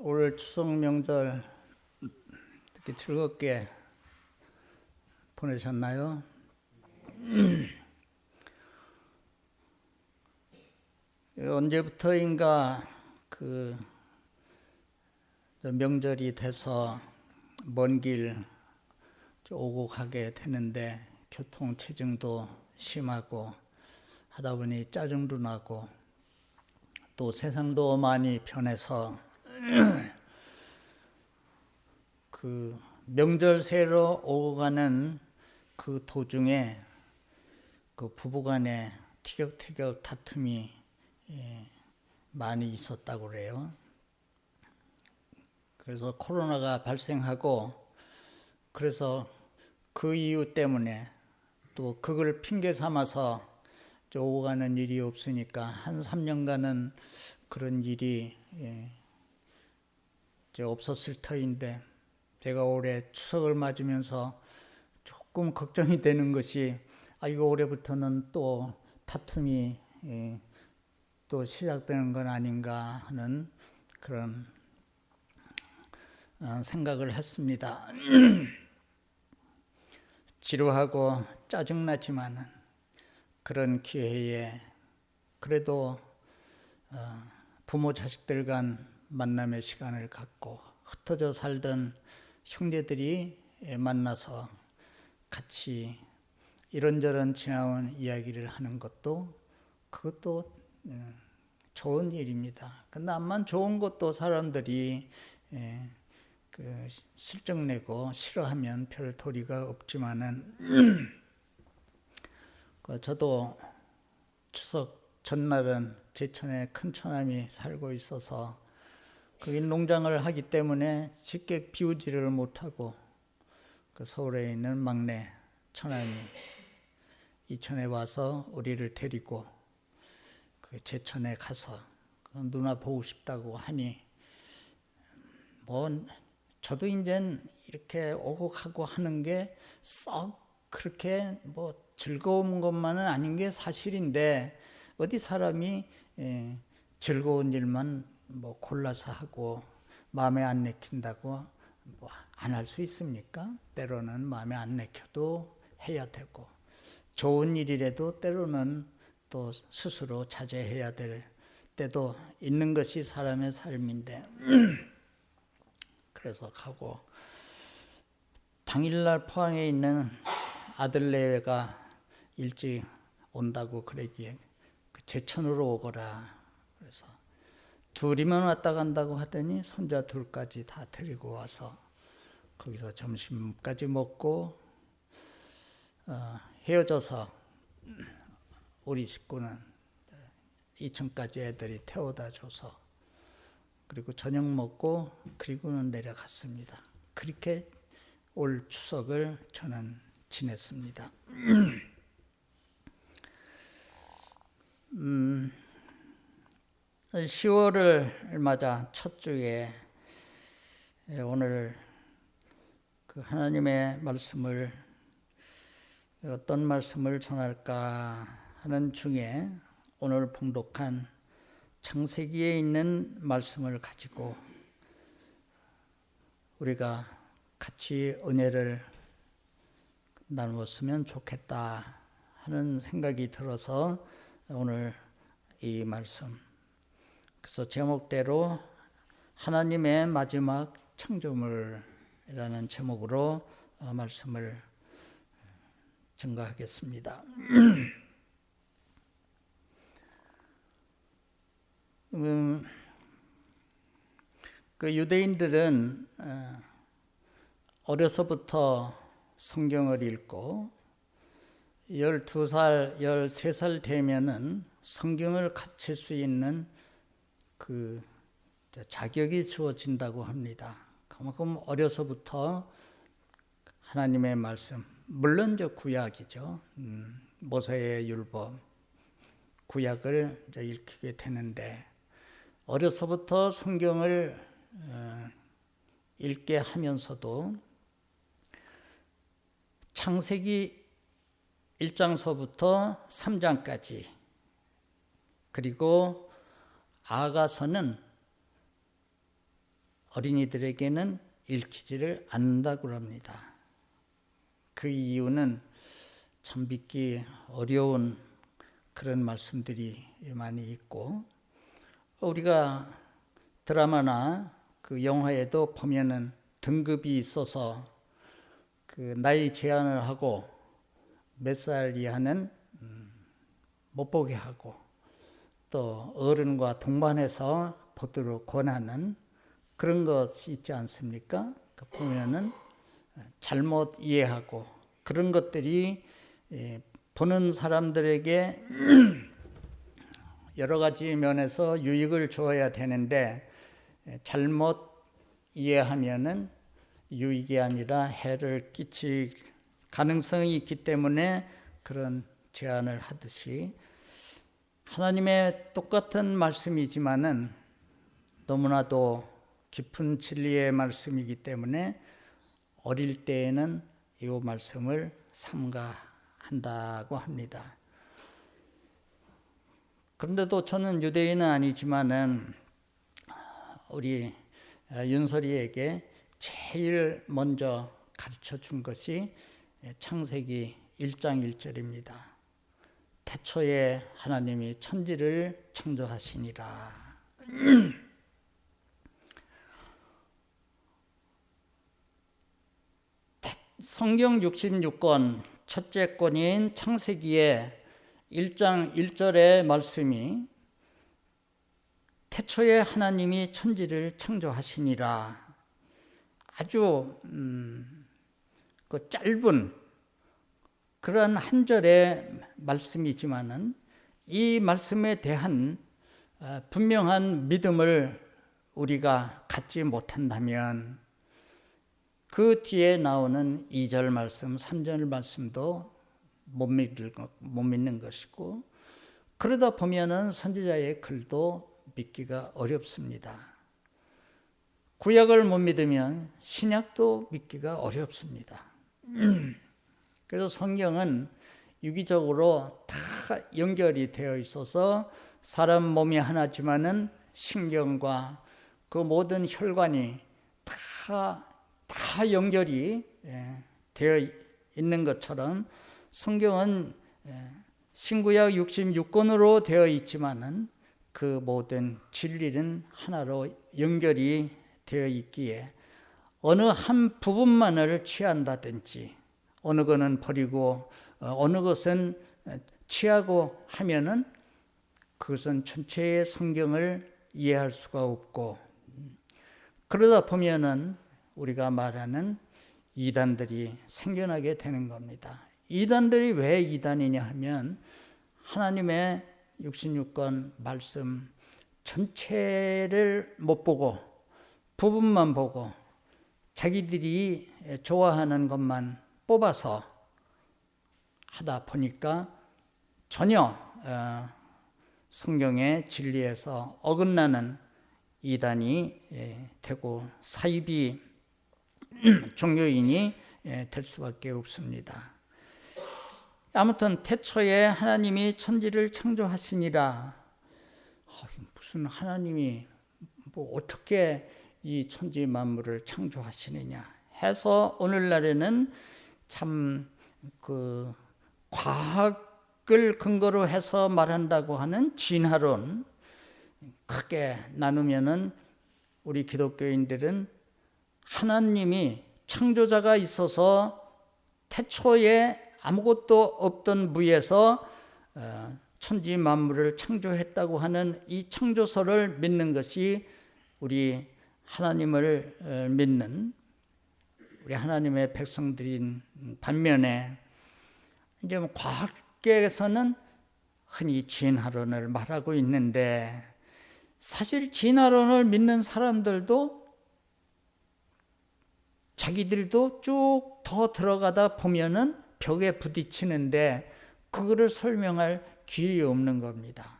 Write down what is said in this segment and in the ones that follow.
올 추석 명절 특히 즐겁게 보내셨나요? 언제부터인가 명절이 돼서 먼 길 오고 가게 되는데 교통 체증도 심하고 하다 보니 짜증도 나고 또 세상도 많이 변해서 명절 새로 오고 가는 그 도중에 부부간에 티격태격 다툼이 많이 있었다고 그래요. 그래서 코로나가 발생하고 그래서 그 이유 때문에 또 그걸 핑계 삼아서 오고 가는 일이 없으니까 한 3년간은 그런 일이 없었을 터인데 제가 올해 추석을 맞으면서 조금 걱정이 되는 것이 이거 올해부터는 또 다툼이 또 시작되는 건 아닌가 하는 그런 생각을 했습니다. 지루하고 짜증나지만 그런 기회에 그래도 부모 자식들 간 만남의 시간을 갖고 흩어져 살던 형제들이 만나서 같이 이런저런 지나온 이야기를 하는 그것도 좋은 일입니다. 근데 암만 좋은 것도 사람들이 실증내고 싫어하면 별 도리가 없지만은 저도 추석 전날은 제천에 큰 처남이 살고 있어서 거기 농장을 하기 때문에 쉽게 비우지를 못하고 서울에 있는 막내 처남이 이천에 와서 우리를 데리고 제천에 가서 누나 보고 싶다고 하니 저도 이젠 이렇게 오고 가고 하는 게 썩 그렇게 즐거운 것만은 아닌 게 사실인데 어디 사람이 즐거운 일만 골라서 하고 마음에 안 내킨다고 안 할 수 있습니까? 때로는 마음에 안 내켜도 해야 되고 좋은 일이라도 때로는 또 스스로 자제해야 될 때도 있는 것이 사람의 삶인데 그래서 가고 당일날 포항에 있는 아들네가 일찍 온다고 그러기에 제천으로 오거라 그래서 둘이만 왔다 간다고 하더니 손자 둘까지 다 데리고 와서 거기서 점심까지 먹고 헤어져서 우리 식구는 이천까지 애들이 태워다 줘서 그리고 저녁 먹고 그리고는 내려갔습니다. 그렇게 올 추석을 저는 지냈습니다. 10월을 맞아 첫 주에 오늘 하나님의 말씀을 어떤 말씀을 전할까 하는 중에 오늘 봉독한 창세기에 있는 말씀을 가지고 우리가 같이 은혜를 나누었으면 좋겠다 하는 생각이 들어서 오늘 이 말씀 그래서 제목대로 하나님의 마지막 창조물이라는 제목으로 말씀을 증거하겠습니다. 유대인들은 어려서부터 성경을 읽고 12살, 13살 되면은 성경을 가르칠 수 있는 자격이 주어진다고 합니다. 그만큼 어려서부터 하나님의 말씀, 물론 구약이죠. 모세의 율법, 구약을 읽게 되는데 어려서부터 성경을 읽게 하면서도 창세기 1장서부터 3장까지 그리고 아가서는 어린이들에게는 읽히지를 않는다고 합니다. 그 이유는 참 믿기 어려운 그런 말씀들이 많이 있고, 우리가 드라마나 그 영화에도 보면은 등급이 있어서 그 나이 제한을 하고 몇 살 이하는 못 보게 하고, 또 어른과 동반해서 보도록 권하는 그런 것이 있지 않습니까? 보면은 잘못 이해하고 그런 것들이 보는 사람들에게 여러 가지 면에서 유익을 주어야 되는데 잘못 이해하면은 유익이 아니라 해를 끼칠 가능성이 있기 때문에 그런 제안을 하듯이, 하나님의 똑같은 말씀이지만은 너무나도 깊은 진리의 말씀이기 때문에 어릴 때에는 이 말씀을 삼가한다고 합니다. 그런데도 저는 유대인은 아니지만은 우리 윤설이에게 제일 먼저 가르쳐 준 것이 창세기 1장 1절입니다. 태초에 하나님이 천지를 창조하시니라. 성경 66권 첫째 권인 창세기의 1장 1절의 말씀이 태초에 하나님이 천지를 창조하시니라. 아주 그 짧은 그런 한 절의 말씀이지만은 이 말씀에 대한 분명한 믿음을 우리가 갖지 못한다면 그 뒤에 나오는 2절 말씀, 3절 말씀도 못 믿는 것이고, 그러다 보면은 선지자의 글도 믿기가 어렵습니다. 구약을 못 믿으면 신약도 믿기가 어렵습니다. 그래서 성경은 유기적으로 다 연결이 되어 있어서 사람 몸이 하나지만은 신경과 그 모든 혈관이 다 연결이 되어 있는 것처럼 성경은 신구약 66권으로 되어 있지만은 그 모든 진리는 하나로 연결이 되어 있기에 어느 한 부분만을 취한다든지 어느 것은 버리고 어느 것은 취하고 하면은 그것은 전체의 성경을 이해할 수가 없고, 그러다 보면은 우리가 말하는 이단들이 생겨나게 되는 겁니다. 이단들이 왜 이단이냐 하면 하나님의 66권 말씀 전체를 못 보고 부분만 보고 자기들이 좋아하는 것만 뽑아서 하다 보니까 전혀 성경의 진리에서 어긋나는 이단이 되고 사이비 종교인이 될 수밖에 없습니다. 아무튼 태초에 하나님이 천지를 창조하시니라. 무슨 하나님이 뭐 어떻게 이 천지 만물을 창조하시느냐 해서 오늘날에는 참 그 과학을 근거로 해서 말한다고 하는 진화론 크게 나누면은 우리 기독교인들은 하나님이 창조자가 있어서 태초에 아무것도 없던 무에서 천지 만물을 창조했다고 하는 이 창조설을 믿는 것이 우리 하나님을 믿는 우리 하나님의 백성들인 반면에 이제 과학계에서는 흔히 진화론을 말하고 있는데, 사실 진화론을 믿는 사람들도 자기들도 쭉 더 들어가다 보면은 벽에 부딪히는데 그거를 설명할 길이 없는 겁니다.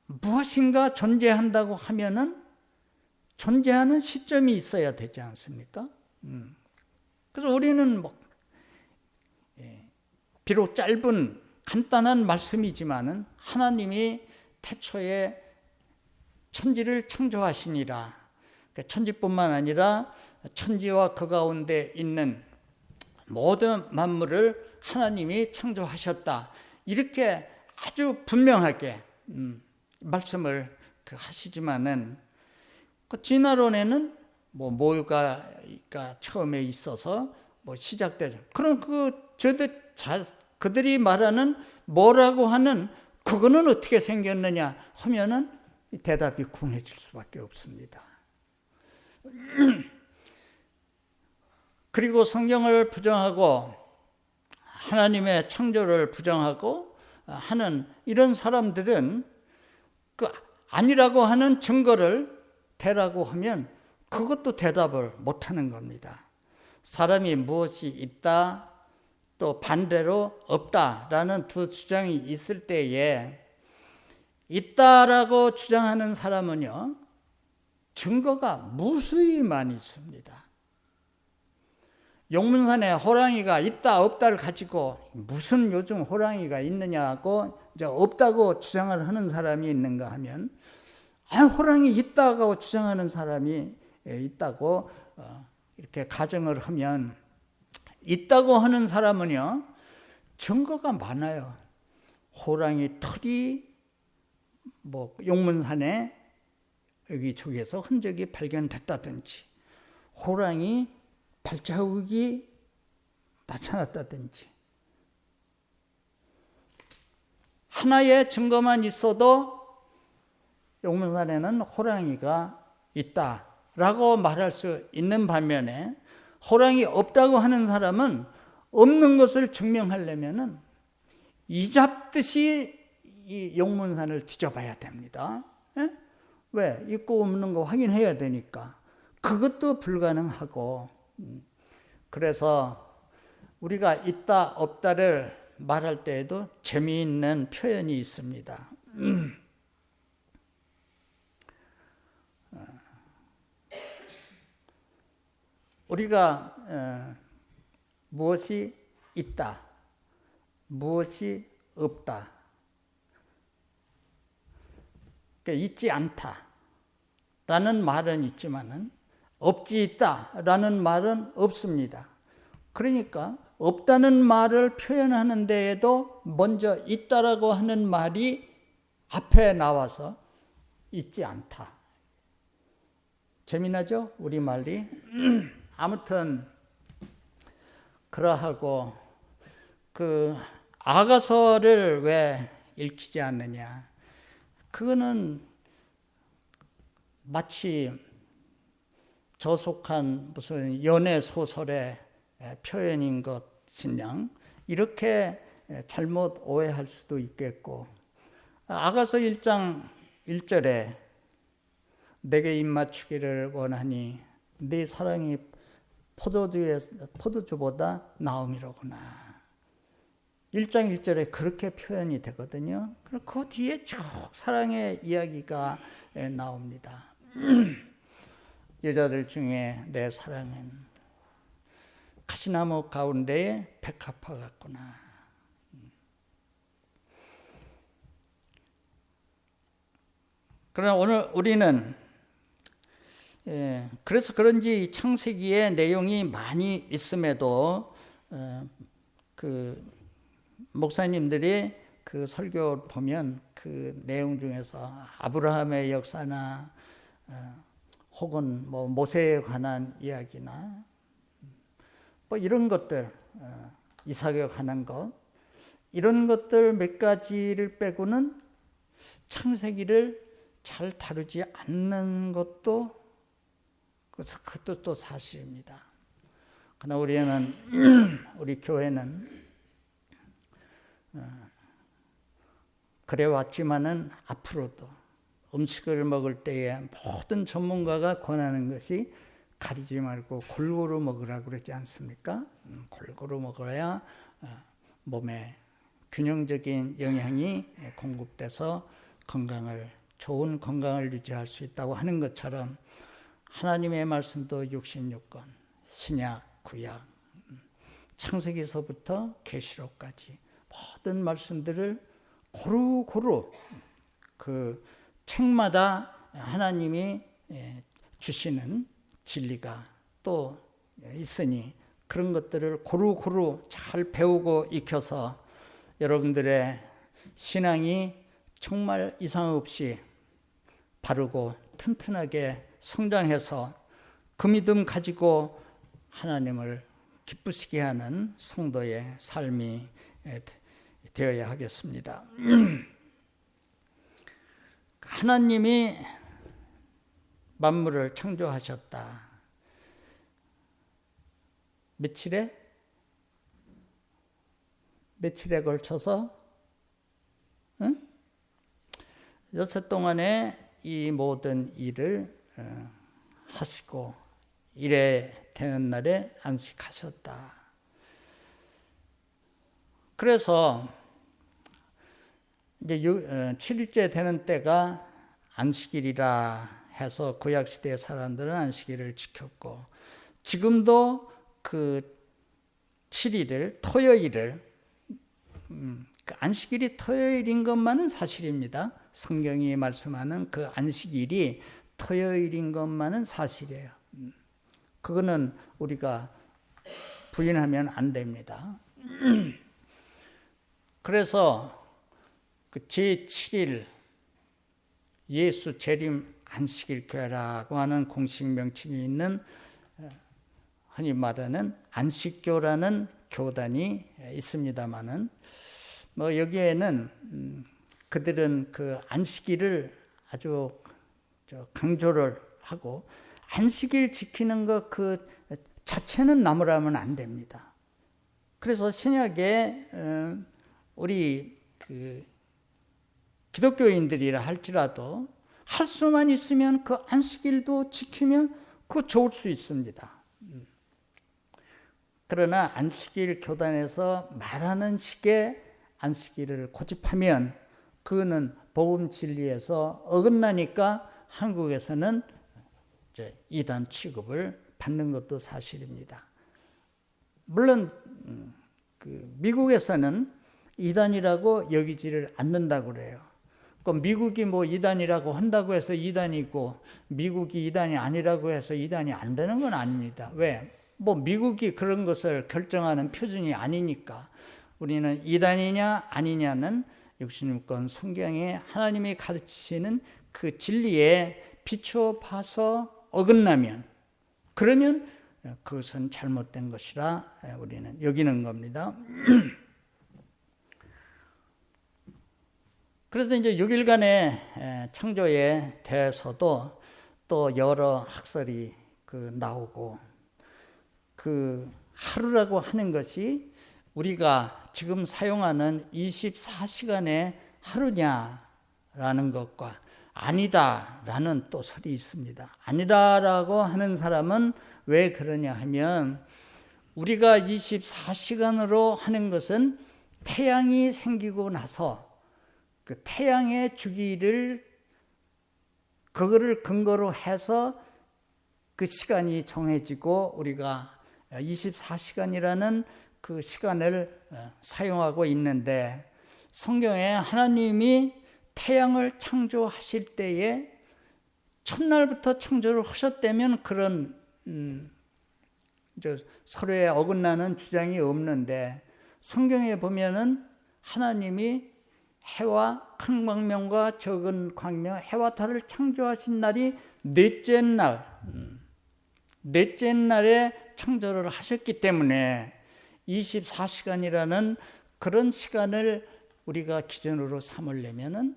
무엇인가 존재한다고 하면은 존재하는 시점이 있어야 되지 않습니까? 그래서 우리는 비록 짧은 간단한 말씀이지만은 하나님이 태초에 천지를 창조하시니라. 그러니까 천지뿐만 아니라 천지와 그 가운데 있는 모든 만물을 하나님이 창조하셨다. 이렇게 아주 분명하게 말씀을 하시지만은 그 진화론에는 뭐 모유가 처음에 있어서 뭐 시작되죠. 그럼 그들이 말하는 뭐라고 하는 그거는 어떻게 생겼느냐 하면은 대답이 궁해질 수밖에 없습니다. 그리고 성경을 부정하고 하나님의 창조를 부정하고 하는 이런 사람들은 그 아니라고 하는 증거를 대라고 하면 그것도 대답을 못하는 겁니다. 사람이 무엇이 있다 또 반대로 없다라는 두 주장이 있을 때에 있다라고 주장하는 사람은요, 증거가 무수히 많이 있습니다. 용문산에 호랑이가 있다 없다를 가지고 무슨 요즘 호랑이가 있느냐고 이제 없다고 주장을 하는 사람이 있는가 하면 호랑이 있다고 주장하는 사람이 있다고 이렇게 가정을 하면 있다고 하는 사람은요 증거가 많아요. 호랑이 털이 뭐 용문산에 여기저기에서 흔적이 발견됐다든지 호랑이 발자국이 나타났다든지 하나의 증거만 있어도 용문산에는 호랑이가 있다라고 말할 수 있는 반면에 호랑이 없다고 하는 사람은 없는 것을 증명하려면은 이잡듯이 이 용문산을 뒤져봐야 됩니다. 왜? 있고 없는 거 확인해야 되니까. 그것도 불가능하고 그래서 우리가 있다 없다를 말할 때에도 재미있는 표현이 있습니다. 우리가 무엇이 있다, 무엇이 없다, 그러니까 있지 않다라는 말은 있지만은 없지 있다라는 말은 없습니다. 그러니까 없다는 말을 표현하는 데에도 먼저 있다라고 하는 말이 앞에 나와서 있지 않다. 재미나죠? 우리말이. 아무튼 그러하고 그 아가서를 왜 읽히지 않느냐. 그거는 마치 저속한 무슨 연애 소설의 표현인 것인 양 이렇게 잘못 오해할 수도 있겠고 아가서 1장 1절에 내게 입맞추기를 원하니 네 사랑이 포도주보다 나음이로구나. 1장 1절에 그렇게 표현이 되거든요. 그 뒤에 쭉 사랑의 이야기가 나옵니다. 여자들 중에 내 사랑은 가시나무 가운데에 백합화 같구나. 그러나 오늘 우리는 그래서 그런지 창세기에 내용이 많이 있음에도 그 목사님들이 그 설교 보면 그 내용 중에서 아브라함의 역사나 혹은 뭐 모세에 관한 이야기나 뭐 이런 것들 이삭에 관한 것 이런 것들 몇 가지를 빼고는 창세기를 잘 다루지 않는 것도 그것도 또 사실입니다. 그러나 우리 교회는 그래 왔지만은 앞으로도 음식을 먹을 때에 모든 전문가가 권하는 것이 가리지 말고 골고루 먹으라고 그러지 않습니까? 골고루 먹어야 몸에 균형적인 영양이 공급돼서 좋은 건강을 유지할 수 있다고 하는 것처럼 하나님의 말씀도 66권, 신약, 구약, 창세기서부터 계시록까지 모든 말씀들을 고루고루 그 책마다 하나님이 주시는 진리가 또 있으니 그런 것들을 고루고루 잘 배우고 익혀서 여러분들의 신앙이 정말 이상 없이 바르고 튼튼하게 성장해서 그 믿음 가지고 하나님을 기쁘시게 하는 성도의 삶이 되어야 하겠습니다. 하나님이 만물을 창조하셨다. 며칠에 걸쳐서 6 동안에 이 모든 일을 하시고 일에 되는 날에 안식하셨다. 그래서 이제 7일째 되는 때가 안식일이라 해서 구약 시대의 사람들은 안식일을 지켰고, 지금도 그 7일을 토요일을 그 안식일이 토요일인 것만은 사실입니다. 성경이 말씀하는 그 안식일이 토요일인 것만은 사실이에요. 그거는 우리가 부인하면 안 됩니다. 그래서 그 제7일 예수 재림 안식일 교회라고 하는 공식 명칭이 있는 흔히 말하는 안식교라는 교단이 있습니다만은 뭐 여기에는 그들은 그 안식일을 아주 강조를 하고 안식일 지키는 것 그 자체는 나무라면 안 됩니다. 그래서 신약에 우리 그 기독교인들이라 할지라도 할 수만 있으면 그 안식일도 지키면 그거 좋을 수 있습니다. 그러나 안식일 교단에서 말하는 식의 안식일을 고집하면 그거는 복음 진리에서 어긋나니까 한국에서는 이단 취급을 받는 것도 사실입니다. 물론 그 미국에서는 이단이라고 여기지를 않는다고 그래요. 그 미국이 뭐 이단이라고 한다고 해서 이단이고 미국이 이단이 아니라고 해서 이단이 안 되는 건 아닙니다. 왜? 뭐 미국이 그런 것을 결정하는 표준이 아니니까 우리는 이단이냐 아니냐는 66권 성경에 하나님이 가르치시는 그 진리에 비추어 봐서 어긋나면 그러면 그것은 잘못된 것이라 우리는 여기는 겁니다. 그래서 이제 6일간의 창조에 대해서도 또 여러 학설이 나오고 그 하루라고 하는 것이 우리가 지금 사용하는 24시간의 하루냐라는 것과 아니다라는 또 설이 있습니다. 아니다라고 하는 사람은 왜 그러냐 하면 우리가 24시간으로 하는 것은 태양이 생기고 나서 그 태양의 주기를 그거를 근거로 해서 그 시간이 정해지고 우리가 24시간이라는 그 시간을 사용하고 있는데 성경에 하나님이 태양을 창조하실 때에 첫날부터 창조를 하셨다면 그런 서로에 어긋나는 주장이 없는데 성경에 보면은 하나님이 해와 큰 광명과 적은 광명, 해와 달을 창조하신 날이 넷째 날에 창조를 하셨기 때문에 24시간이라는 그런 시간을 우리가 기준으로 삼으려면은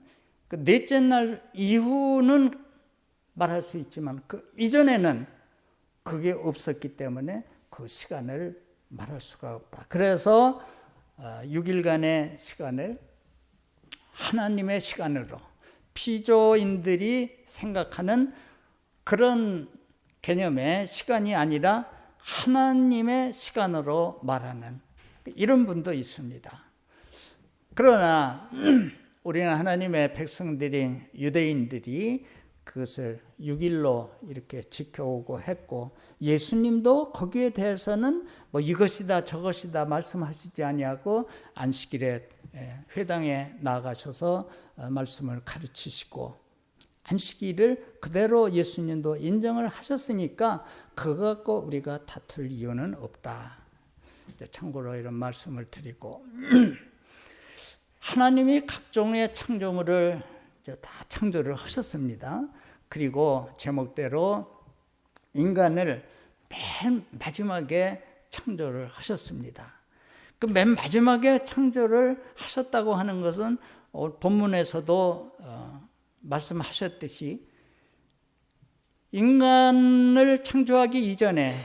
그 넷째 날 이후는 말할 수 있지만 그 이전에는 그게 없었기 때문에 그 시간을 말할 수가 없다. 그래서 6일간의 시간을 하나님의 시간으로 피조인들이 생각하는 그런 개념의 시간이 아니라 하나님의 시간으로 말하는 이런 분도 있습니다. 그러나 우리는 하나님의 백성들인 유대인들이 그것을 6일로 이렇게 지켜오고 했고 예수님도 거기에 대해서는 뭐 이것이다 저것이다 말씀하시지 아니하고 안식일에 회당에 나가셔서 말씀을 가르치시고 안식일을 그대로 예수님도 인정을 하셨으니까 그거 갖고 우리가 다툴 이유는 없다. 참고로 이런 말씀을 드리고 하나님이 각종의 창조물을 다 창조를 하셨습니다. 그리고 제목대로 인간을 맨 마지막에 창조를 하셨습니다. 그 맨 마지막에 창조를 하셨다고 하는 것은 본문에서도 말씀하셨듯이 인간을 창조하기 이전에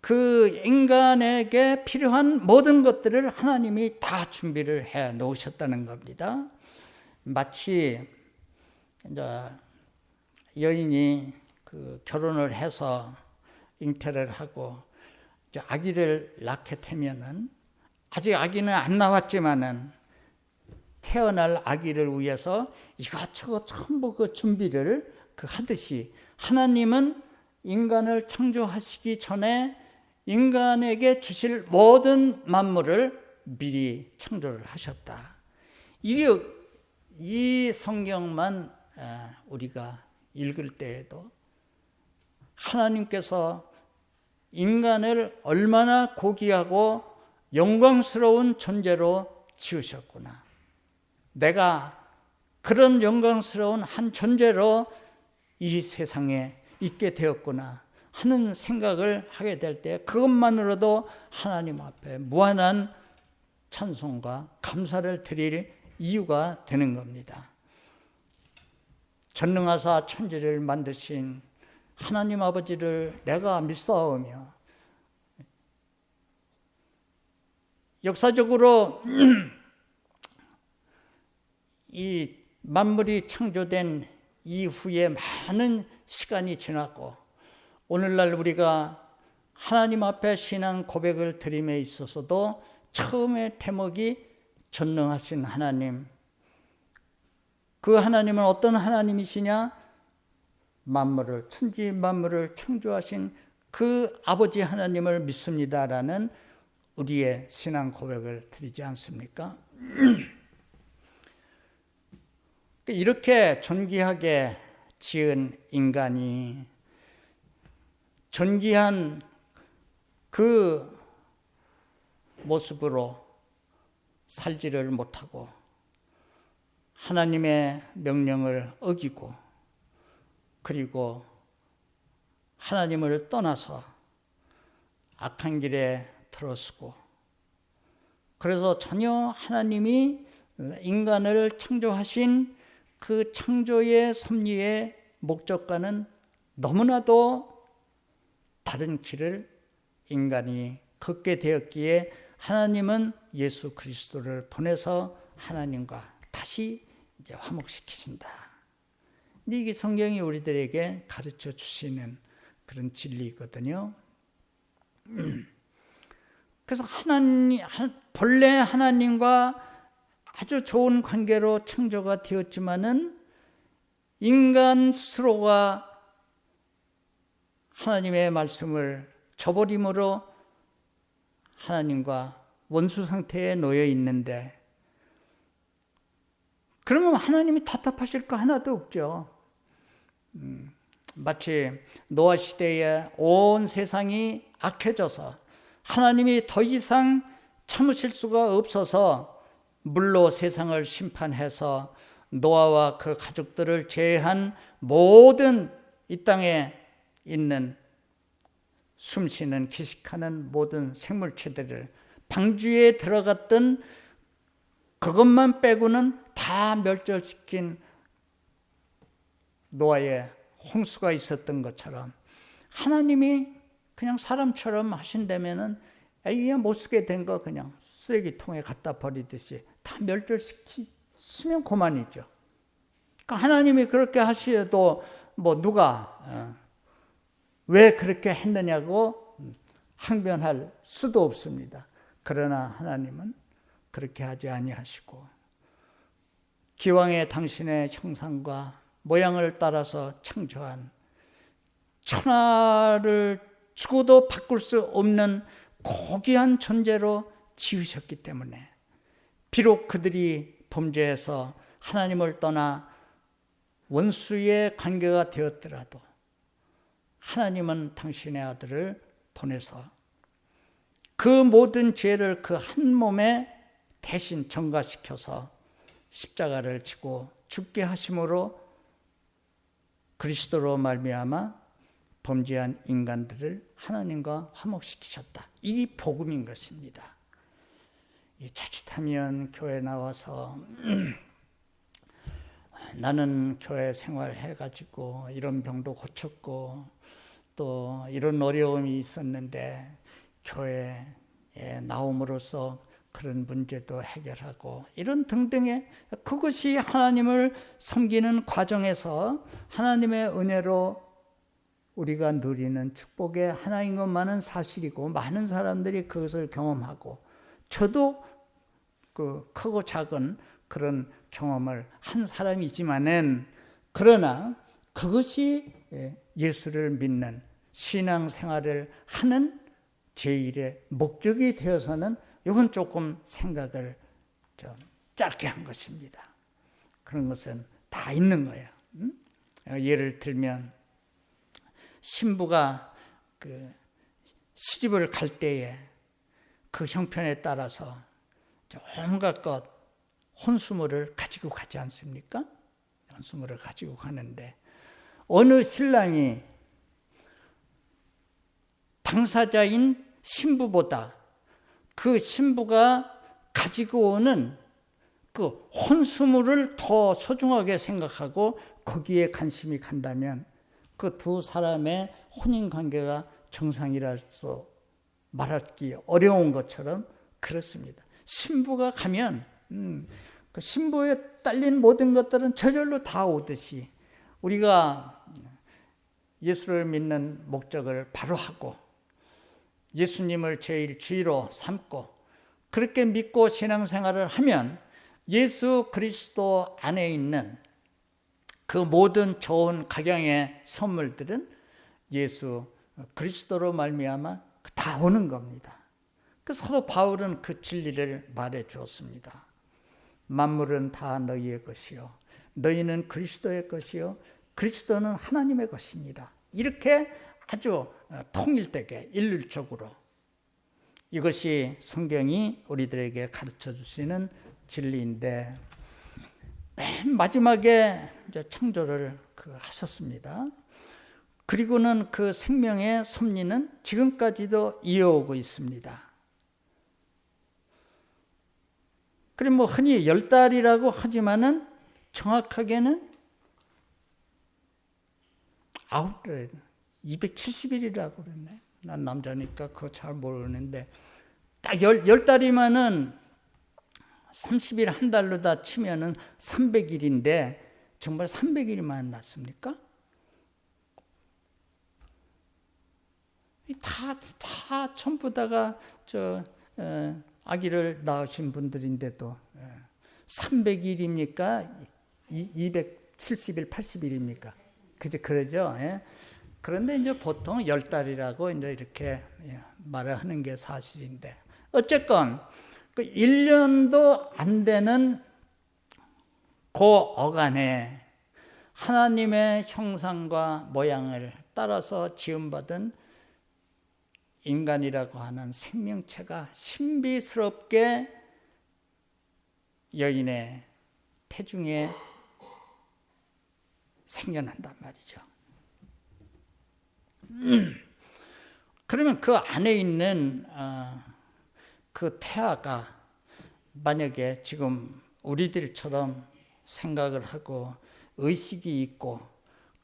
그 인간에게 필요한 모든 것들을 하나님이 다 준비를 해 놓으셨다는 겁니다. 마치 이제 여인이 그 결혼을 해서 잉태를 하고 이제 아기를 낳게 되면은 아직 아기는 안 나왔지만은 태어날 아기를 위해서 이것저것 전부 그 준비를 하듯이 하나님은 인간을 창조하시기 전에 인간에게 주실 모든 만물을 미리 창조를 하셨다. 이 성경만 우리가 읽을 때에도 하나님께서 인간을 얼마나 고귀하고 영광스러운 존재로 지으셨구나. 내가 그런 영광스러운 한 존재로 이 세상에 있게 되었구나 하는 생각을 하게 될 때 그것만으로도 하나님 앞에 무한한 찬송과 감사를 드릴 이유가 되는 겁니다. 전능하사 천지를 만드신 하나님 아버지를 내가 믿사오며 역사적으로 이 만물이 창조된 이후에 많은 시간이 지났고 오늘날 우리가 하나님 앞에 신앙 고백을 드림에 있어서도 처음의 대목이 전능하신 하나님, 그 하나님은 어떤 하나님이시냐? 만물을, 천지 만물을 창조하신 그 아버지 하나님을 믿습니다라는 우리의 신앙 고백을 드리지 않습니까? 이렇게 존귀하게 지은 인간이 존귀한 그 모습으로 살지를 못하고 하나님의 명령을 어기고 그리고 하나님을 떠나서 악한 길에 들어서고 그래서 전혀 하나님이 인간을 창조하신 그 창조의 섭리의 목적과는 너무나도 다른 길을 인간이 걷게 되었기에 하나님은 예수 그리스도를 보내서 하나님과 다시 이제 화목시키신다. 근데 이게 성경이 우리들에게 가르쳐 주시는 그런 진리거든요. 그래서 본래 하나님과 아주 좋은 관계로 창조가 되었지만은 인간 스스로가 하나님의 말씀을 저버림으로 하나님과 원수 상태에 놓여 있는데 그러면 하나님이 답답하실 거 하나도 없죠. 마치 노아 시대에 온 세상이 악해져서 하나님이 더 이상 참으실 수가 없어서 물로 세상을 심판해서 노아와 그 가족들을 제외한 모든 이 땅에 있는 숨쉬는 기식하는 모든 생물체들을 방주에 들어갔던 그것만 빼고는 다 멸절시킨 노아의 홍수가 있었던 것처럼 하나님이 그냥 사람처럼 하신다면은 그냥 못 쓰게 된 거 그냥 쓰레기통에 갖다 버리듯이 다 멸절시키면 그만이죠. 그러니까 하나님이 그렇게 하셔도 뭐 누가 왜 그렇게 했느냐고 항변할 수도 없습니다. 그러나 하나님은 그렇게 하지 아니하시고 기왕에 당신의 형상과 모양을 따라서 창조한 천하를 죽어도 바꿀 수 없는 고귀한 존재로 지으셨기 때문에 비록 그들이 범죄해서 하나님을 떠나 원수의 관계가 되었더라도 하나님은 당신의 아들을 보내서 그 모든 죄를 그 한 몸에 대신 전가시켜서 십자가를 지고 죽게 하심으로 그리스도로 말미암아 범죄한 인간들을 하나님과 화목시키셨다. 이 복음인 것입니다. 자칫하면 교회 나와서 나는 교회 생활해가지고 이런 병도 고쳤고 또 이런 어려움이 있었는데 교회에 나옴으로써 그런 문제도 해결하고 이런 등등의 그것이 하나님을 섬기는 과정에서 하나님의 은혜로 우리가 누리는 축복의 하나인 것만은 사실이고 많은 사람들이 그것을 경험하고 저도 그 크고 작은 그런 경험을 한 사람이지만은 그러나 그것이 예수를 믿는 신앙생활을 하는 제1의 목적이 되어서는 이건 조금 생각을 좀 짧게 한 것입니다. 그런 것은 다 있는 거예요. 예를 들면 신부가 그 시집을 갈 때에 그 형편에 따라서 온갖 것 혼수물을 가지고 가지 않습니까? 혼수물을 가지고 가는데 어느 신랑이 당사자인 신부보다 그 신부가 가지고 오는 그 혼수물을 더 소중하게 생각하고 거기에 관심이 간다면 그 두 사람의 혼인관계가 정상이라서 말하기 어려운 것처럼 그렇습니다. 신부가 가면 그 신부에 딸린 모든 것들은 저절로 다 오듯이 우리가 예수를 믿는 목적을 바로 하고 예수님을 제일 주의로 삼고 그렇게 믿고 신앙생활을 하면 예수 그리스도 안에 있는 그 모든 좋은 각양의 선물들은 예수 그리스도로 말미암아 다 오는 겁니다. 그 사도 바울은 그 진리를 말해 주었습니다. 만물은 다 너희의 것이요 너희는 그리스도의 것이요 그리스도는 하나님의 것입니다. 이렇게 아주 통일되게 일률적으로 이것이 성경이 우리들에게 가르쳐 주시는 진리인데 맨 마지막에 이제 창조를 하셨습니다. 그리고는 그 생명의 섭리는 지금까지도 이어오고 있습니다. 그리고 뭐 흔히 10달이라고 하지만은 정확하게는 9달, 270일이라고 그랬네. 난 남자니까 그거 잘 모르는데 딱 10달이면은 30일 한 달로 다 치면은 300일인데 정말 300일만 났습니까? 다 전부 다가 아기를 낳으신 분들인데도 300일입니까? 270일, 80일입니까? 그러죠? 예? 그런데 이제 보통 10달이라고 이제 이렇게 말을 하는 게 사실인데 어쨌건 그 1년도 안 되는 그 어간에 하나님의 형상과 모양을 따라서 지음받은 인간이라고 하는 생명체가 신비스럽게 여인의 태중에 생겨난단 말이죠. 그러면 그 안에 있는 그 태아가 만약에 지금 우리들처럼 생각을 하고 의식이 있고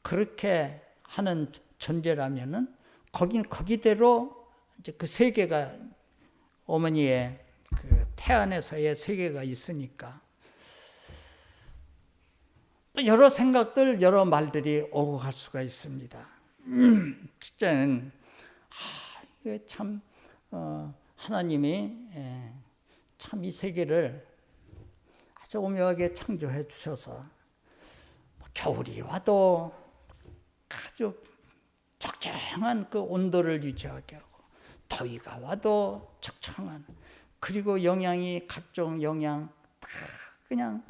그렇게 하는 존재라면은 거긴 거기대로 이제 그 세계가 어머니의 그 태 안에서의 세계가 있으니까 여러 생각들, 여러 말들이 오고 갈 수가 있습니다. 진짜는 이게 참 하나님이 참 이 세계를 아주 오묘하게 창조해 주셔서 겨울이 와도 아주 적정한 그 온도를 유지하게 하고 더위가 와도 적정한 그리고 영양이 각종 영양 다 그냥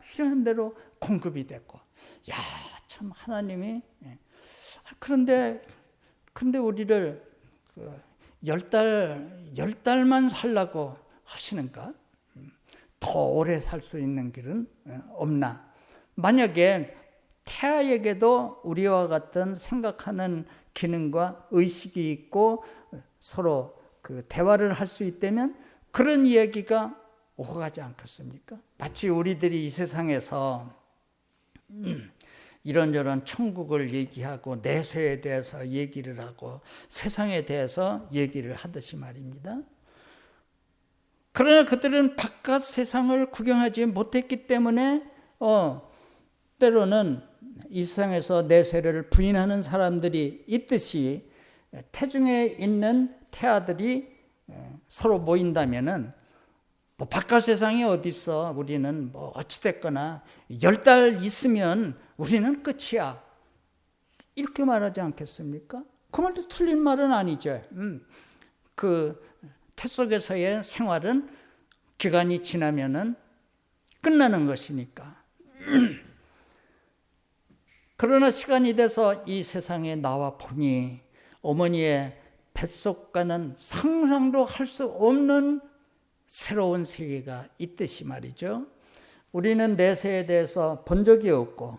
필요한 대로 공급이 됐고 야, 참 하나님이 그런데 우리를 열 달만 살라고 하시는가? 더 오래 살 수 있는 길은 없나? 만약에 태아에게도 우리와 같은 생각하는 기능과 의식이 있고 서로 그 대화를 할 수 있다면 그런 이야기가 오고 가지 않겠습니까? 마치 우리들이 이 세상에서 이런저런 천국을 얘기하고 내세에 대해서 얘기를 하고 세상에 대해서 얘기를 하듯이 말입니다. 그러나 그들은 바깥 세상을 구경하지 못했기 때문에 때로는 이 세상에서 내세를 부인하는 사람들이 있듯이 태중에 있는 태아들이 서로 모인다면은 뭐 바깥 세상이 어디 있어? 우리는 뭐 어찌됐거나 10달 있으면 우리는 끝이야. 이렇게 말하지 않겠습니까? 그 말도 틀린 말은 아니죠. 그 태 속에서의 생활은 기간이 지나면은 끝나는 것이니까. 그러나 시간이 돼서 이 세상에 나와 보니 어머니의 뱃속과는 상상도 할 수 없는 새로운 세계가 있듯이 말이죠. 우리는 내세에 대해서 본 적이 없고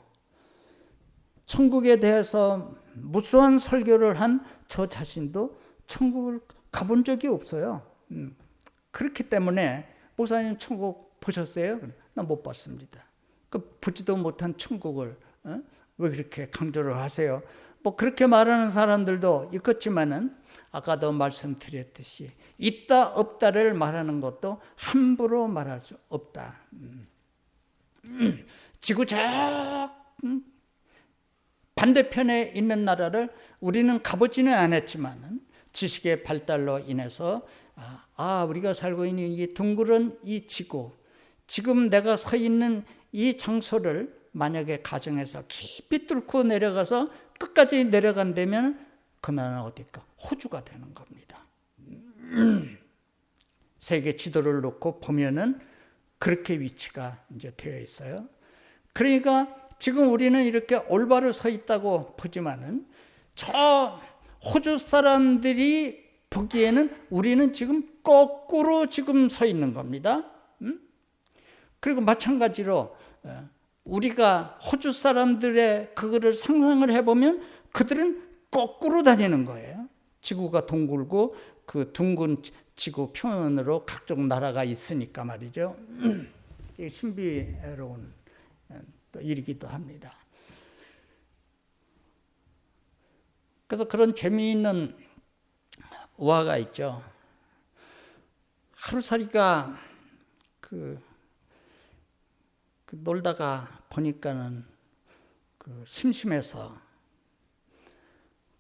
천국에 대해서 무수한 설교를 한 저 자신도 천국을 가본 적이 없어요. 그렇기 때문에 목사님 천국 보셨어요? 나 못 봤습니다. 그 보지도 못한 천국을 왜 그렇게 강조를 하세요? 뭐 그렇게 말하는 사람들도 있겠지만은 아까도 말씀드렸듯이 있다 없다를 말하는 것도 함부로 말할 수 없다. 지구 저 반대편에 있는 나라를 우리는 가보지는 않았지만은 지식의 발달로 인해서 우리가 살고 있는 이 둥그런 이 지구, 지금 내가 서 있는 이 장소를 만약에 가정에서 깊이 뚫고 내려가서 끝까지 내려간다면 그 나라는 어딜까? 호주가 되는 겁니다. 세계 지도를 놓고 보면은 그렇게 위치가 이제 되어 있어요. 그러니까 지금 우리는 이렇게 올바로 서 있다고 보지만은 저 호주 사람들이 보기에는 우리는 지금 거꾸로 지금 서 있는 겁니다. 그리고 마찬가지로 우리가 호주 사람들의 그거를 상상을 해보면 그들은 거꾸로 다니는 거예요. 지구가 둥글고 그 둥근 지구 표면으로 각종 나라가 있으니까 말이죠. 신비로운 일이기도 합니다. 그래서 그런 재미있는 우화가 있죠. 하루살이가 놀다가 보니까는 심심해서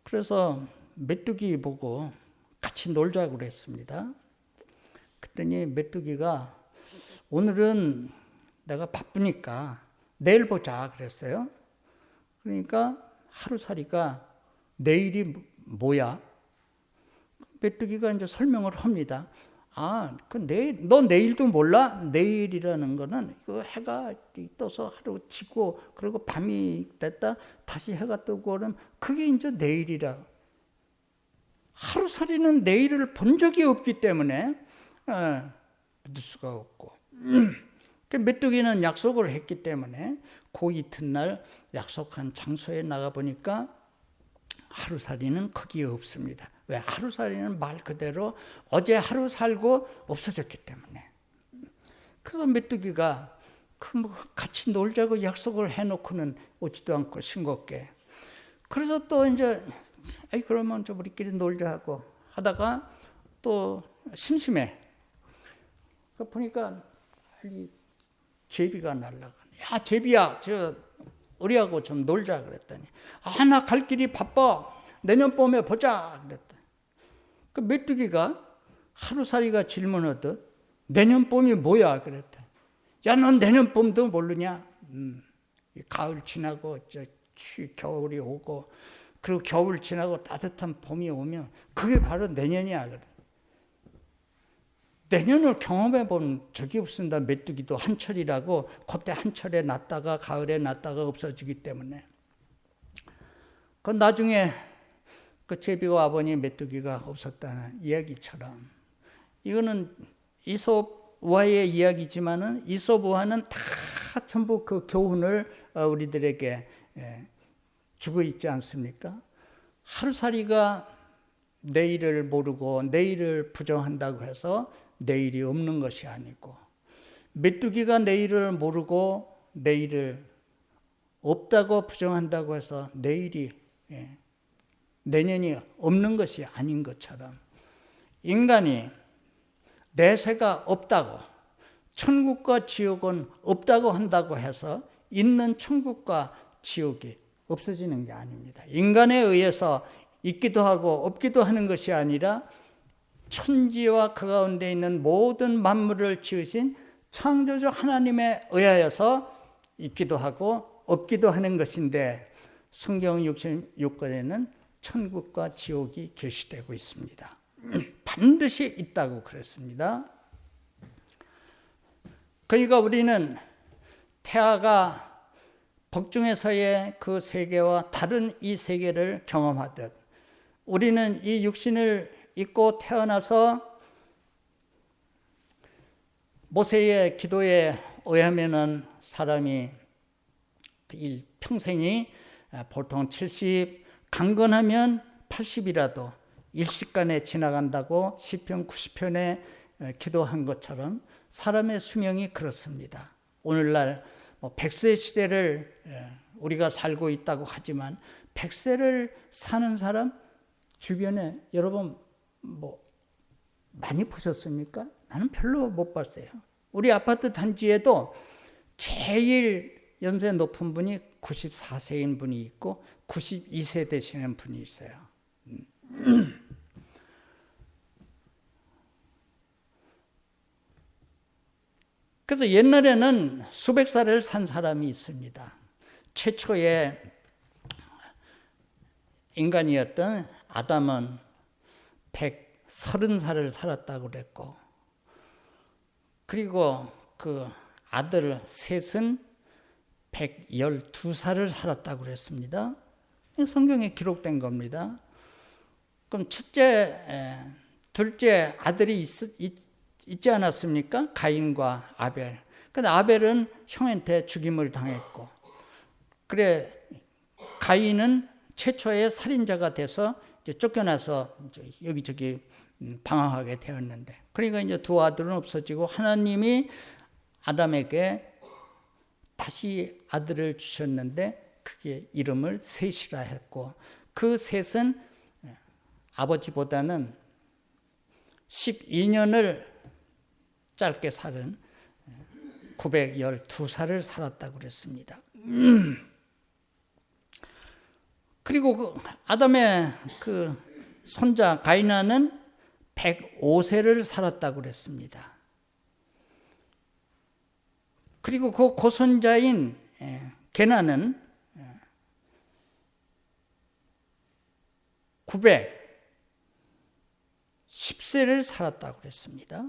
그래서 메뚜기 보고 같이 놀자고 그랬습니다. 그랬더니 메뚜기가 오늘은 내가 바쁘니까 내일 보자 그랬어요. 그러니까 하루살이가 내일이 뭐야? 메뚜기가 이제 설명을 합니다. 너 내일도 몰라? 내일이라는 거는 그 해가 떠서 하루 지고 그리고 밤이 됐다 다시 해가 뜨고 그러면 그게 이제 내일이라. 하루살이는 내일을 본 적이 없기 때문에 믿을 수가 없고 메뚜기는 약속을 했기 때문에 그 이튿날 약속한 장소에 나가보니까 하루살이는 거기에 없습니다. 왜? 하루살이는 말 그대로 어제 하루 살고 없어졌기 때문에. 그래서 메뚜기가 같이 놀자고 약속을 해놓고는 오지도 않고 싱겁게. 그래서 또 이제 그러면 좀 우리끼리 놀자 하고 하다가 또 심심해. 보니까 제비가 날아가네. 야 제비야, 우리하고 좀 놀자 그랬더니 나 갈 길이 바빠. 내년 봄에 보자 그랬다. 그 메뚜기가 하루살이가 질문하듯 내년 봄이 뭐야 그랬다. 야, 넌 내년 봄도 모르냐? 가을 지나고 겨울이 오고 그리고 겨울 지나고 따뜻한 봄이 오면 그게 바로 내년이야 그래. 내년을 경험해 본 적이 없습니다. 메뚜기도 한철이라고 그때 한철에 났다가 가을에 났다가 없어지기 때문에. 그 나중에 그 제비와 아버니 메뚜기가 없었다는 이야기처럼 이거는 이솝 우화의 이야기지만은 이솝 우화는 다 전부 그 교훈을 우리들에게 주고 있지 않습니까? 하루살이가 내일을 모르고 내일을 부정한다고 해서 내일이 없는 것이 아니고, 메뚜기가 내일을 모르고 내일을 없다고 부정한다고 해서 내일이 내년이 없는 것이 아닌 것처럼, 인간이 내세가 없다고, 천국과 지옥은 없다고 한다고 해서 있는 천국과 지옥이 없어지는 게 아닙니다. 인간에 의해서 있기도 하고 없기도 하는 것이 아니라 천지와 그 가운데 있는 모든 만물을 지으신 창조주 하나님에 의하여서 있기도 하고 없기도 하는 것인데, 성경 66권에는 천국과 지옥이 계시되고 있습니다. 반드시 있다고 그랬습니다. 그러니까 우리는 태아가 복중에서의 그 세계와 다른 이 세계를 경험하듯, 우리는 이 육신을 입고 태어나서 모세의 기도에 의하면은 사람이 평생이 보통 70, 강건하면 80이라도 일시간에 지나간다고 시편 90편에 기도한 것처럼 사람의 수명이 그렇습니다. 오늘날 100세 시대를 우리가 살고 있다고 하지만 100세를 사는 사람 주변에 여러분 많이 보셨습니까? 나는 별로 못 봤어요. 우리 아파트 단지에도 제일 연세 높은 분이 94세인 분이 있고 92세 되시는 분이 있어요. 그래서 옛날에는 수백 살을 산 사람이 있습니다. 최초의 인간이었던 아담은 130살을 살았다고 그랬고, 그리고 그 아들 셋은 112살을 살았다고 그랬습니다. 성경에 기록된 겁니다. 그럼 첫째, 둘째 아들이 있지 않았습니까? 가인과 아벨. 근데 아벨은 형한테 죽임을 당했고, 그래 가인은 최초의 살인자가 돼서 이제 쫓겨나서 여기저기 방황하게 되었는데, 그러니까 이제 두 아들은 없어지고 하나님이 아담에게 다시 아들을 주셨는데 그게 이름을 셋이라 했고, 그 셋은 아버지보다는 12년을 짧게 살은 912살을 살았다고 그랬습니다. 그리고 그 아담의 그 손자 가인은 105세를 살았다고 그랬습니다. 그리고 그 고손자인 게나는 910세를 살았다고 그랬습니다.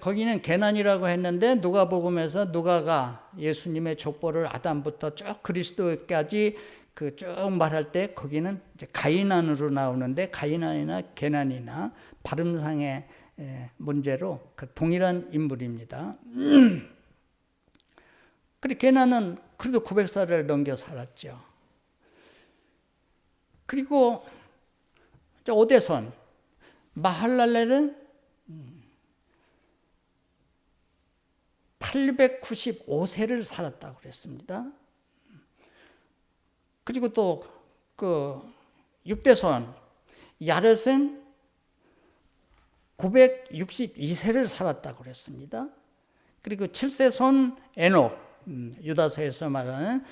거기는 게난이라고 했는데 누가복음에서 누가가 예수님의 족보를 아담부터 쭉 그리스도까지 그 쭉 말할 때 거기는 이제 가이난으로 나오는데, 가이난이나 게난이나 발음상의 문제로 그 동일한 인물입니다. 그리고 게난은 그래도 900살을 넘겨 살았죠. 그리고 오대손 마할랄렐은 895세를 살았다고 그랬습니다. 그리고 또 그 6대손 야렛은 962세를 살았다고 그랬습니다. 그리고 7세손 에녹, 유다서에서 말하는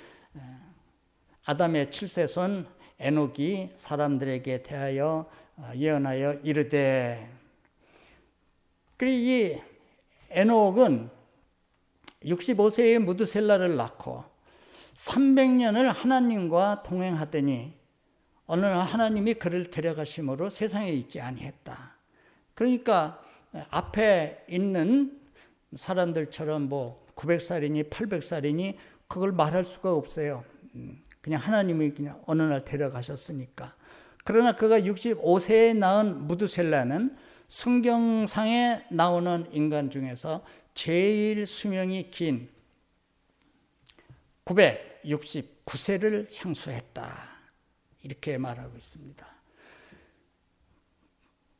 아담의 7세손 에녹이 사람들에게 대하여 예언하여 이르되, 그리고 이 에녹은 65세에 무드셀라를 낳고 300년을 하나님과 동행하더니 어느 날 하나님이 그를 데려가심으로 세상에 있지 아니했다. 그러니까 앞에 있는 사람들처럼 뭐 900살이니 800살이니 그걸 말할 수가 없어요. 그냥 하나님이 그냥 어느 날 데려가셨으니까. 그러나 그가 65세에 낳은 무두셀라는 성경상에 나오는 인간 중에서 제일 수명이 긴 969세를 향수했다. 이렇게 말하고 있습니다.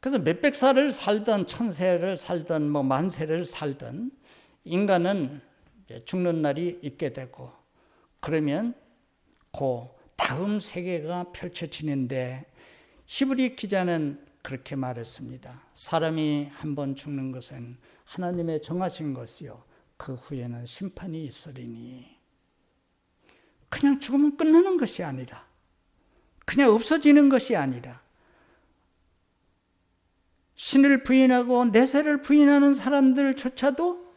그래서 몇백 살을 살던, 1000세를 살던, 뭐 만세를 살던 인간은 죽는 날이 있게 되고, 그러면 그 다음 세계가 펼쳐지는데, 히브리 기자는 그렇게 말했습니다. 사람이 한번 죽는 것은 하나님의 정하신 것이요, 그 후에는 심판이 있으리니. 그냥 죽으면 끝나는 것이 아니라, 그냥 없어지는 것이 아니라, 신을 부인하고 내세를 부인하는 사람들조차도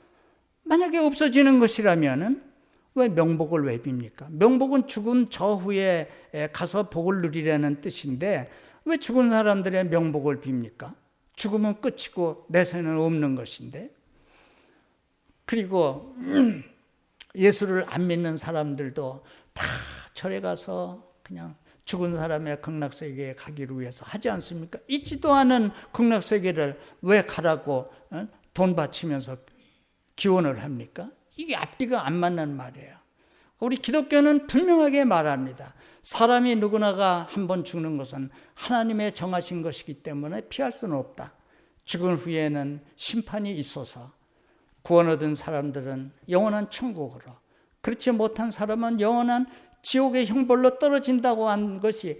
만약에 없어지는 것이라면 왜 명복을 왜 빕니까? 명복은 죽은 저 후에 가서 복을 누리라는 뜻인데 왜 죽은 사람들의 명복을 빕니까? 죽으면 끝이고 내세는 없는 것인데. 그리고 예수를 안 믿는 사람들도 다 절에 가서 그냥 죽은 사람의 극락세계에 가기를 위해서 하지 않습니까? 있지도 않은 극락세계를 왜 가라고 돈 바치면서 기원을 합니까? 이게 앞뒤가 안 맞는 말이에요. 우리 기독교는 분명하게 말합니다. 사람이 누구나가 한번 죽는 것은 하나님의 정하신 것이기 때문에 피할 수는 없다. 죽은 후에는 심판이 있어서 구원 얻은 사람들은 영원한 천국으로, 그렇지 못한 사람은 영원한 지옥의 형벌로 떨어진다고 한 것이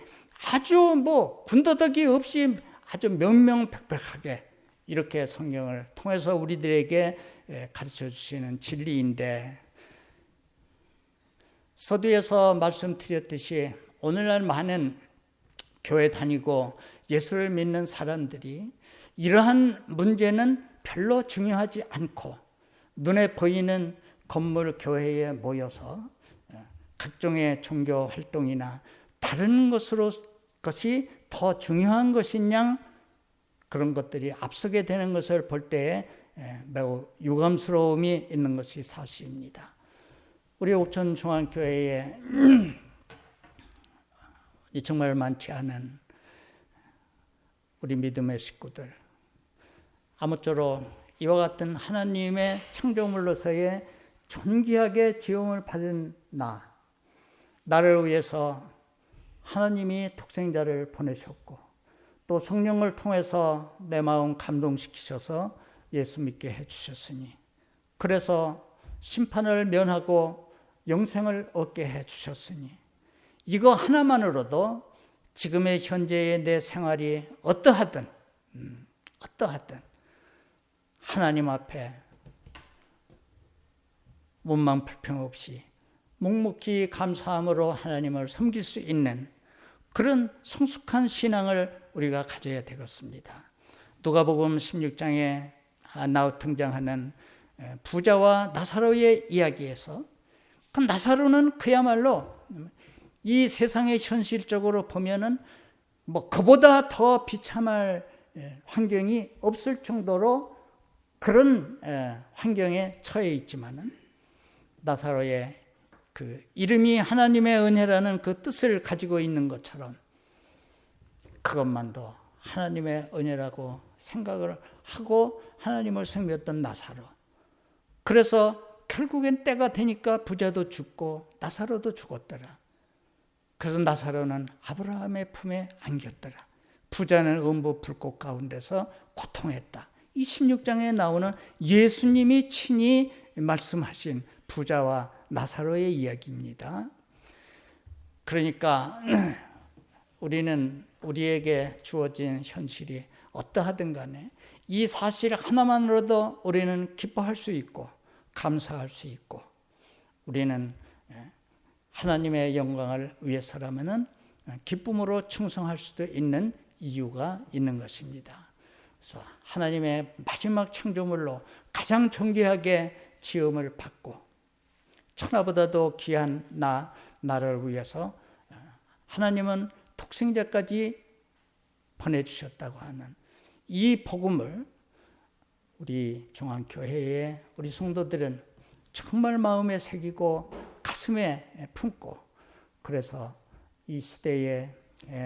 아주 뭐 군더더기 없이 아주 명명백백하게 이렇게 성경을 통해서 우리들에게 가르쳐 주시는 진리인데, 서두에서 말씀드렸듯이 오늘날 많은 교회 다니고 예수를 믿는 사람들이 이러한 문제는 별로 중요하지 않고 눈에 보이는 건물 교회에 모여서 각종의 종교 활동이나 다른 것이 더 중요한 것이냐, 그런 것들이 앞서게 되는 것을 볼 때에 매우 유감스러움이 있는 것이 사실입니다. 우리 옥천 중앙교회에 정말 많지 않은 우리 믿음의 식구들, 아무쪼록 이와 같은 하나님의 창조물로서의 존귀하게 지음을 받은 나를 위해서 하나님이 독생자를 보내셨고 또 성령을 통해서 내 마음 감동시키셔서 예수 믿게 해주셨으니, 그래서 심판을 면하고 영생을 얻게 해주셨으니, 이거 하나만으로도 지금의 현재의 내 생활이 어떠하든 하나님 앞에 원망 불평 없이 묵묵히 감사함으로 하나님을 섬길 수 있는 그런 성숙한 신앙을 우리가 가져야 되겠습니다. 누가복음 16장에 등장하는 부자와 나사로의 이야기에서 그 나사로는 그야말로 이 세상의 현실적으로 보면은 뭐 그보다 더 비참할 환경이 없을 정도로 그런 환경에 처해 있지만은, 나사로의 그 이름이 하나님의 은혜라는 그 뜻을 가지고 있는 것처럼 그것만도 하나님의 은혜라고 생각을 하고 하나님을 섬겼던 나사로. 그래서 결국엔 때가 되니까 부자도 죽고 나사로도 죽었더라. 그래서 나사로는 아브라함의 품에 안겼더라. 부자는 음부 불꽃 가운데서 고통했다. 이 16장에 나오는 예수님이 친히 말씀하신 부자와 나사로의 이야기입니다. 그러니까 우리에게 주어진 현실이 어떠하든 간에 이 사실 하나만으로도 우리는 기뻐할 수 있고 감사할 수 있고, 우리는 하나님의 영광을 위해서라면은 기쁨으로 충성할 수도 있는 이유가 있는 것입니다. 그래서 하나님의 마지막 창조물로 가장 존귀하게 지음을 받고 천하보다도 귀한 나를 위해서 하나님은 독생자까지 보내주셨다고 하는 이 복음을 우리 중앙교회에 우리 성도들은 정말 마음에 새기고 가슴에 품고, 그래서 이 시대의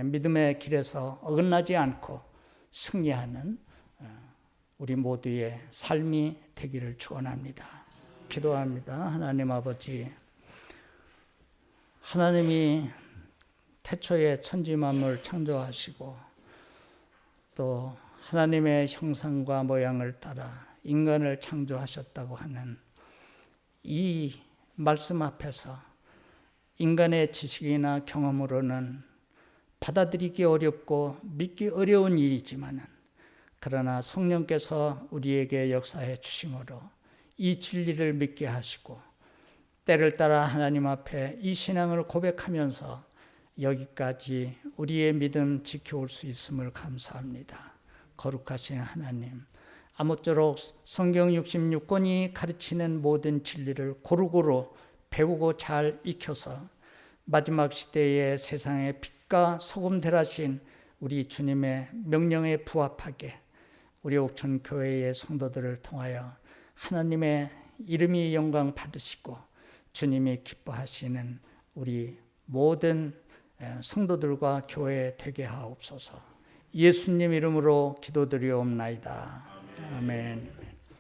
믿음의 길에서 어긋나지 않고 승리하는 우리 모두의 삶이 되기를 축원합니다. 기도합니다. 하나님 아버지, 하나님이 태초에 천지 만물을 창조하시고 또 하나님의 형상과 모양을 따라 인간을 창조하셨다고 하는 이 말씀 앞에서 인간의 지식이나 경험으로는 받아들이기 어렵고 믿기 어려운 일이지만, 그러나 성령께서 우리에게 역사해 주심으로 이 진리를 믿게 하시고 때를 따라 하나님 앞에 이 신앙을 고백하면서 여기까지 우리의 믿음 지켜올 수 있음을 감사합니다. 거룩하신 하나님, 아무쪼록 성경 66권이 가르치는 모든 진리를 고루고루 배우고 잘 익혀서 마지막 시대의 세상의 빛과 소금 되라신 우리 주님의 명령에 부합하게 우리 옥천교회의 성도들을 통하여 하나님의 이름이 영광 받으시고 주님이 기뻐하시는 우리 모든 성도들과 교회 되게 하옵소서. 예수님 이름으로 기도드리옵나이다. 아멘.